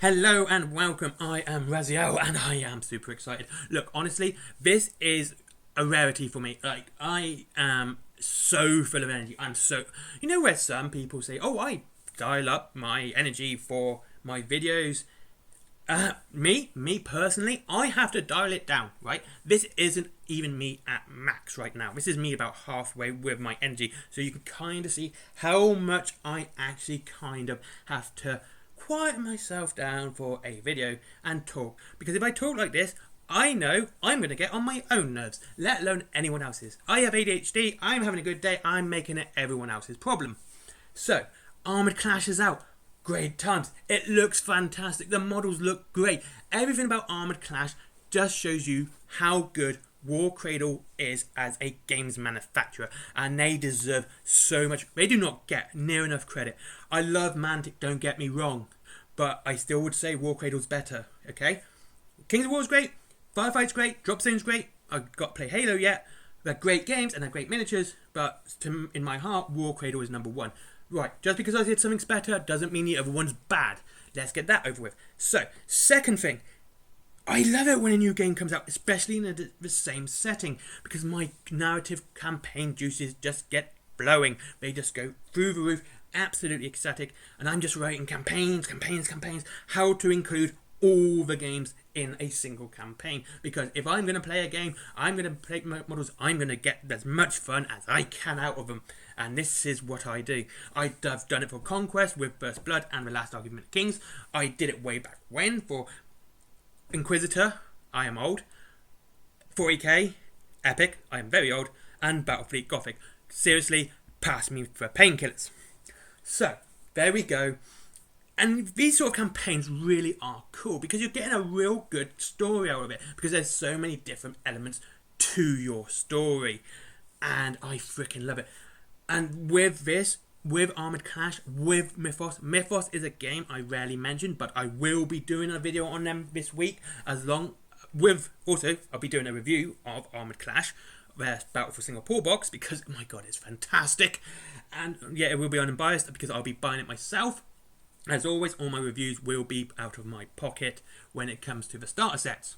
Hello and welcome, I am Raziel and I am super excited. Look, honestly, this is a rarity for me. Like, I am so full of energy. You know where some people say, oh, I dial up my energy for my videos. Me personally, I have to dial it down, right? This isn't even me at max right now. This is me about halfway with my energy. So you can kind of see how much I actually kind of have to quiet myself down for a video and talk, because if I talk like this, I know I'm going to get on my own nerves, let alone anyone else's. I have ADHD, I'm having a good day, I'm making it everyone else's problem. So, Armoured Clash is out. Great times. It looks fantastic. The models look great. Everything about Armoured Clash just shows you how good War Cradle is as a games manufacturer, and they deserve so much. They do not get near enough credit. I love Mantic, don't get me wrong, but I still would say War Cradle's better, okay? Kings of War's great, Firefight's great, Drop Zone's great, I've got to play Halo yet. They're great games and they're great miniatures, but in my heart, War Cradle is number one. Right, just because I did something's better doesn't mean the other one's bad. Let's get that over with. So, second thing, I love it when a new game comes out, especially in the same setting, because my narrative campaign juices just get flowing. They just go through the roof, absolutely ecstatic, and I'm just writing campaigns, how to include all the games in a single campaign. Because if I'm going to play a game, I'm going to play models, I'm going to get as much fun as I can out of them. And this is what I do. I've done it for Conquest with First Blood and The Last Argument of Kings. I did it way back when for Inquisitor, I am old. 40k, Epic, I am very old. And Battlefleet Gothic. Seriously, pass me for painkillers. So, there we go. And these sort of campaigns really are cool because you're getting a real good story out of it, because there's so many different elements to your story. And I freaking love it. And with this, with Armoured Clash, with Mythos is a game I rarely mention, but I will be doing a video on them this week, also I'll be doing a review of Armoured Clash, their Battle for Singapore box, because oh my god, it's fantastic. And yeah, it will be unbiased because I'll be buying it myself. As always, all my reviews will be out of my pocket when it comes to the starter sets.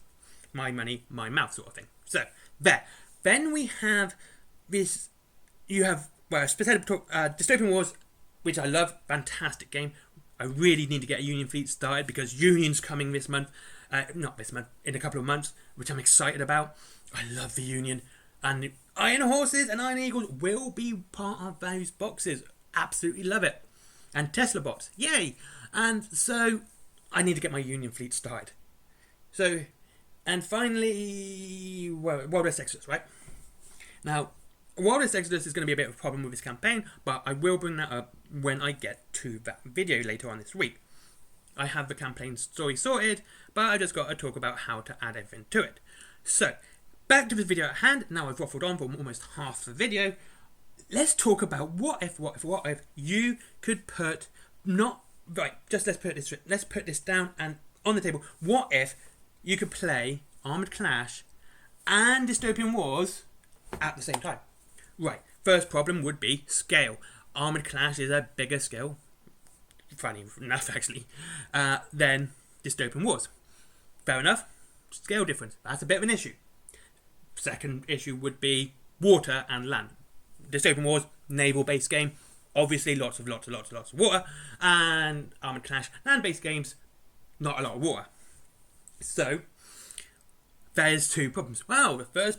My money, my mouth sort of thing. So, there. Then we have this, Dystopian Wars, which I love, fantastic game. I really need to get a Union fleet started because Union's coming this month. Not this month, in a couple of months, which I'm excited about. I love the Union. And Iron Horses and Iron Eagles will be part of those boxes. Absolutely love it. And Tesla bots, yay! And so, I need to get my Union fleet started. So, and finally, Wildest Exodus, right? Now, Wildest Exodus is going to be a bit of a problem with this campaign, but I will bring that up when I get to that video later on this week. I have the campaign story sorted, but I just got to talk about how to add everything to it. So, back to the video at hand. Now I've waffled on for almost half the video. Let's talk about what if you could put, let's put this down and on the table. What if you could play Armoured Clash and Dystopian Wars at the same time? Right, first problem would be scale. Armoured Clash is a bigger scale, funny enough actually, than Dystopian Wars. Fair enough, scale difference, that's a bit of an issue. Second issue would be water and land. Dystopian Wars, naval-based game, obviously lots of water, and Armoured Clash, land-based games, not a lot of water. So, there's two problems. Well, the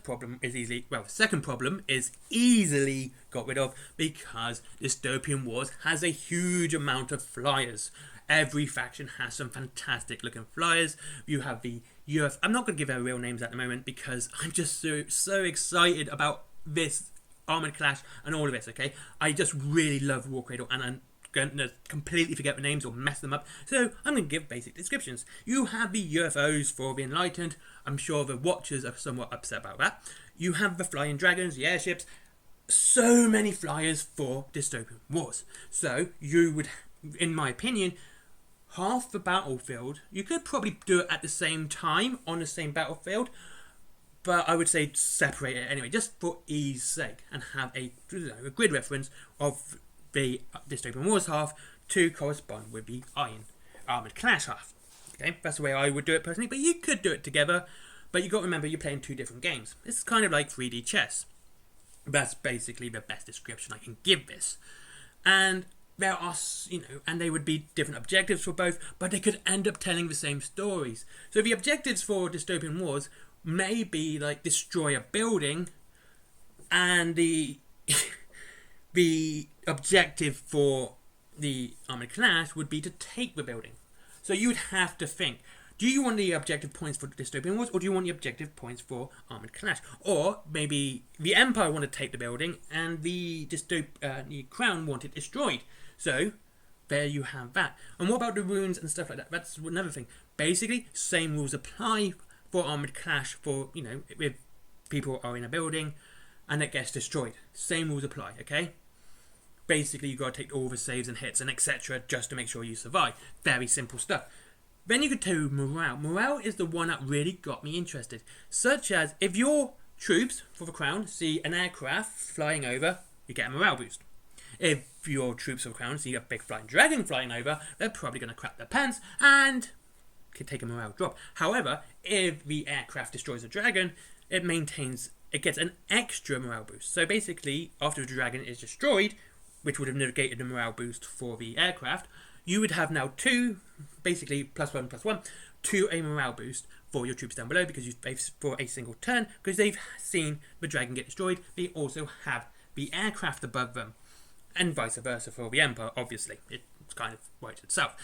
second problem is easily got rid of because Dystopian Wars has a huge amount of flyers. Every faction has some fantastic looking flyers. You have the UF. I'm not going to give their real names at the moment because I'm just so excited about this Armoured Clash and all of this, okay? I just really love War Cradle and I'm going to completely forget the names or mess them up. So I'm going to give basic descriptions. You have the UFOs for the Enlightened. I'm sure the Watchers are somewhat upset about that. You have the Flying Dragons, the airships. So many flyers for Dystopian Wars. So you would, in my opinion, half the battlefield, you could probably do it at the same time on the same battlefield, but I would say separate it anyway, just for ease sake, and have a grid reference of the Dystopian Wars half to correspond with the Armoured Clash half. Okay, that's the way I would do it personally, but you could do it together. But you got to remember you're playing 2 different games. It's kind of like 3D chess. That's basically the best description I can give this. And there are, and they would be different objectives for both, but they could end up telling the same stories. So the objectives for Dystopian Wars may be like destroy a building, and the the objective for the Armoured Clash would be to take the building. So you'd have to think, do you want the objective points for Dystopian Wars, or do you want the objective points for Armoured Clash? Or maybe the Empire want to take the building, and the Crown want it destroyed. So there you have that. And what about the runes and stuff like that? That's another thing. Basically, same rules apply for Armoured Clash for, if people are in a building and it gets destroyed. Same rules apply, okay? Basically, you've got to take all the saves and hits and etc. just to make sure you survive. Very simple stuff. Then you could do morale. Morale is the one that really got me interested. Such as, if your troops for the Crown see an aircraft flying over, you get a morale boost. If your troops for the Crown see a big flying dragon flying over, they're probably going to crap their pants and could take a morale drop. However, if the aircraft destroys a dragon, it gets an extra morale boost. So basically, after the dragon is destroyed, which would have negated the morale boost for the aircraft, you would have now 2, basically +1/+1, to a morale boost for your troops down below, because for a single turn, because they've seen the dragon get destroyed. They also have the aircraft above them, and vice versa for the Empire. Obviously, it's kind of right itself.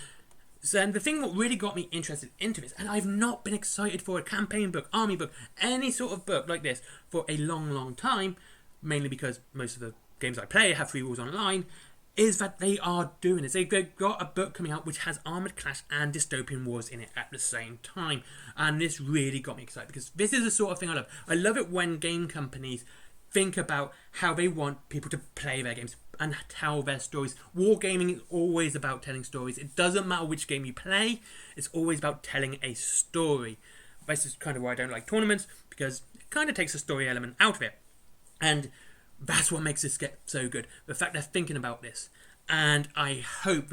So, and the thing that really got me interested into this, and I've not been excited for a campaign book, army book, any sort of book like this for a long time, mainly because most of the games I play have free rules online, is that they are doing this. They've got a book coming out which has Armoured Clash and Dystopian Wars in it at the same time. And this really got me excited, because this is the sort of thing I love. I love it when game companies think about how they want people to play their games and tell their stories. Wargaming is always about telling stories. It doesn't matter which game you play, it's always about telling a story. This is kind of why I don't like tournaments, because it kind of takes the story element out of it. And that's what makes this get so good. The fact they're thinking about this. And I hope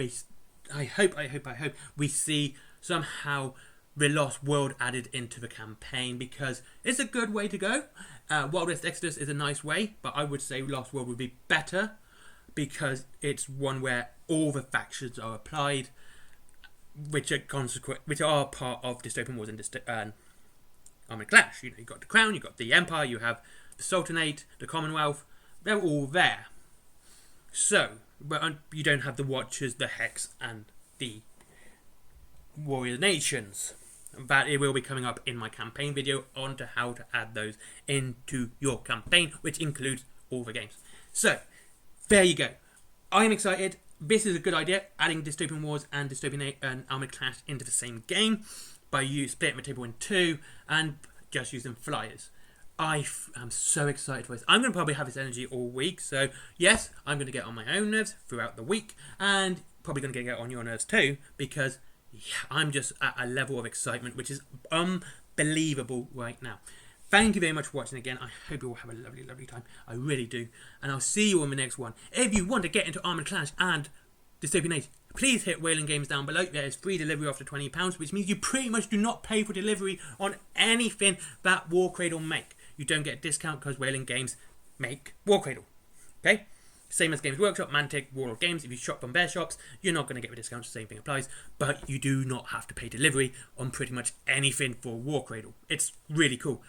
we see somehow the Lost World added into the campaign, because it's a good way to go. Wild West Exodus is a nice way, but I would say Lost World would be better, because it's one where all the factions are applied, which are part of Dystopian Wars and Armoured Clash. You've got the Crown, you've got the Empire, you have the Sultanate, the Commonwealth. They're all there. So, but you don't have the Watchers, the Hex, and the Warrior Nations. That it will be coming up in my campaign video on to how to add those into your campaign, which includes all the games. So, there you go. I am excited. This is a good idea, adding Dystopian Wars and Dystopian and Armoured Clash into the same game by splitting the table in 2 and just using flyers. I am so excited for this. I'm going to probably have this energy all week. So, yes, I'm going to get on my own nerves throughout the week, and probably going to get on your nerves too, because I'm just at a level of excitement which is unbelievable right now. Thank you very much for watching again. I hope you all have a lovely time. I really do. And I'll see you on the next one. If you want to get into Armoured Clash and Dystopian Age, please hit Whaling Games down below. There is free delivery after £20, which means you pretty much do not pay for delivery on anything that Warcradle make. You don't get a discount because Whaling Games make Warcradle. Okay? Same as Games Workshop, Mantic, Warlord Games. If you shop from their shops, you're not going to get a discount. The same thing applies. But you do not have to pay delivery on pretty much anything for Warcradle. It's really cool.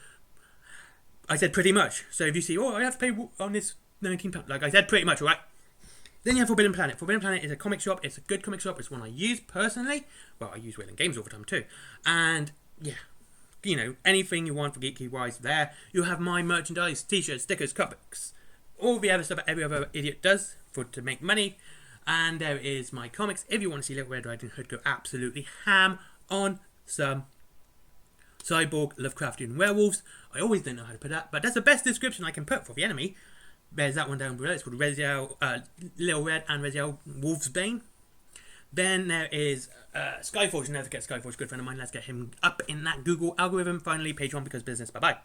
I said pretty much. So if you see, I have to pay on this £19, like I said, pretty much, alright? Then you have Forbidden Planet. Forbidden Planet is a comic shop. It's a good comic shop. It's one I use personally. Well, I use Whaling Games all the time too. And yeah, anything you want for geeky wise there. You have my merchandise, t-shirts, stickers, cupcakes, all the other stuff that every other idiot does to make money. And there is my comics. If you want to see Little Red Riding Hood go absolutely ham on some cyborg Lovecraftian werewolves. I always don't know how to put that, but that's the best description I can put for the enemy. There's that one down below. It's called Little Red and Reziel Wolfsbane. Then there is Skyforge. Never forget Skyforge, good friend of mine. Let's get him up in that Google algorithm. Finally, Patreon, because business. Bye-bye.